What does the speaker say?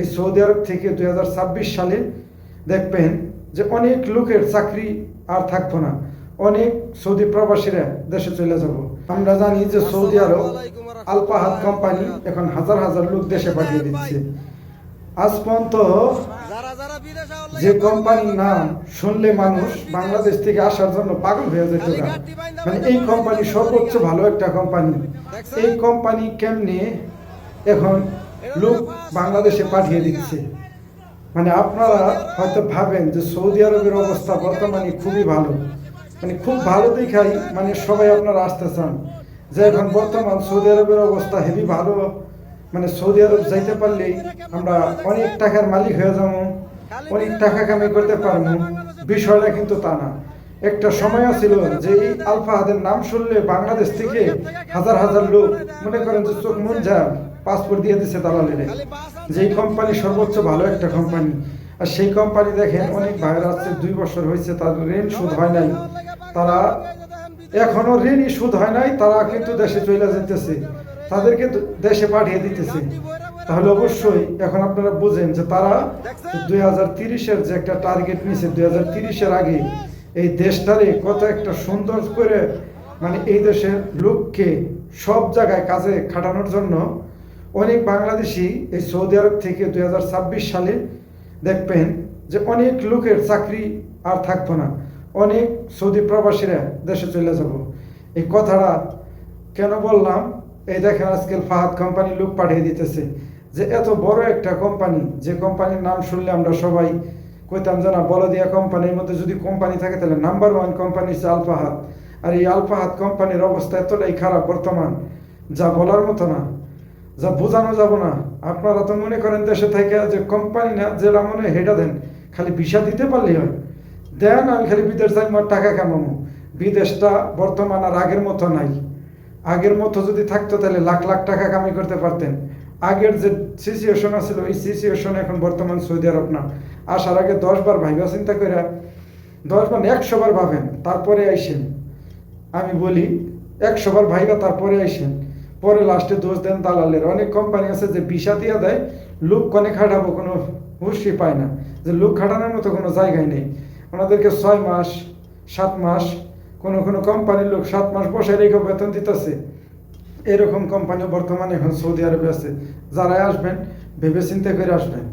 এই সৌদি আরব থেকে 2026 সালে দেখবেন যে অনেক লোকের চাকরি আর থাকবো না, অনেক সৌদি প্রবাসীরা দেশে চলে যাব। আমরা জানি যে সৌদি আরব আল ফাহাদ কোম্পানি এখন হাজার হাজার লোক দেশে পাঠিয়ে দিচ্ছে। আজ পর্যন্ত যে কোম্পানির নাম শুনলে মানুষ বাংলাদেশ থেকে আসার জন্য পাগল হয়ে যেত না, মানে এই কোম্পানি সর্বোচ্চ ভালো একটা কোম্পানি। এই কোম্পানি কেমনে এখন লোক বাংলাদেশে পাঠিয়ে দিচ্ছে, মানে আপনারা হয়তো ভাবেন যে সৌদি আরবের অবস্থা বর্তমানে খুবই ভালো, মানে খুব ভালো দেখাই মানে সবাই আপনারা আসতে চান যে এখন বর্তমান সৌদি আরবের অবস্থা হেভি ভালো, মানে সৌদি আরব যাইতে পারলেই আমরা অনেক টাকার মালিক হয়ে যাবো, অনেক টাকা কামাই করতে পারবো। বিষয়টা কিন্তু তা না। একটা সময় ছিল যে আল ফাহাদের নাম শুনলে বাংলাদেশ থেকে হাজার হাজার লোক মনে করেন যে চোখ মুঞ্জা পাসপোর্ট দিয়ে দিচ্ছে দালালের, যেই কোম্পানি সর্বোচ্চ ভালো একটা কোম্পানি। আর সেই কোম্পানি দেখেন অনেক ভাইয়ের আছে 2 বছর হয়েছে তাদের ঋণ শোধ হয় নাই, তারা এখনো ঋণই শোধ হয় নাই, তারা কিন্তু দেশে চলে যেতেছে, তাদেরকে দেশে পাঠিয়ে দিতেছে। তাহলে অবশ্যই এখন আপনারা বুঝেন যে তারা 2030-এর যে একটা টার্গেট নিছে, 2030-এর আগে এই দেশটারে কত একটা সুন্দর করে মানে এই দেশের লোককে সব জায়গায় কাজে খাটানোর জন্য অনেক বাংলাদেশি এই সৌদি আরব থেকে 2026 সালে দেখবেন যে অনেক লোকের চাকরি আর থাকবো না, অনেক সৌদি প্রবাসীরা দেশে চলে যাব। এই কথাটা কেন বললাম, এই দেখেন আজকে ফাহাদ কোম্পানি লোক পাঠিয়ে দিতেছে, যে এত বড় একটা কোম্পানি, যে কোম্পানির নাম শুনলে আমরা সবাই কইতাম যে না বলদিয়া কোম্পানির মধ্যে যদি কোম্পানি থাকে তাহলে নাম্বার 1 কোম্পানি হচ্ছে আল ফাহাদ। আর এই আল ফাহাদ কোম্পানির অবস্থা এতটাই খারাপ বর্তমান, যা বলার মতো না, যা বোঝানো যাব না। আপনারা তো মনে করেন দেশে থেকে যে কোম্পানি না যেটা মনে হেটা দেন, খালি ভিসা দিতে পারলেই হয়, দেন আমি খালি বিদেশ যাই আমার টাকা কামাবো। বিদেশটা বর্তমান আর আগের মতো নাই। আগের মতো যদি থাকতো তাহলে লাখ লাখ টাকা কামাই করতে পারতেন। আগের যে সিচুয়েশন আছিল ওই সিচুয়েশন এখন বর্তমান সৌদি আরব না। আসার আগে 10 বার ভাইবা চিন্তা করে 10 বার 100 বার ভাবেন তারপরে আইসেন। আমি বলি 100 বার ভাইবা তারপরে আইসেন, পরে লাস্টে দোষ দেন দালালের। অনেক কোম্পানি আছে যে ভিসা দিয়ে দেয়, লোক কনে খাটাবো কোনো হুঁশই পায় না, যে লোক খাটানোর মতো কোনো জায়গায় নেই। ওনাদেরকে 6 মাস 7 মাস, কোনো কোনো কোম্পানির লোক 7 মাস বসে রেখে বেতন দিতেছে। এরকম কোম্পানি বর্তমানে এখন সৌদি আরবে আছে। যারা আসবেন ভেবে চিন্তা করে আসবেন।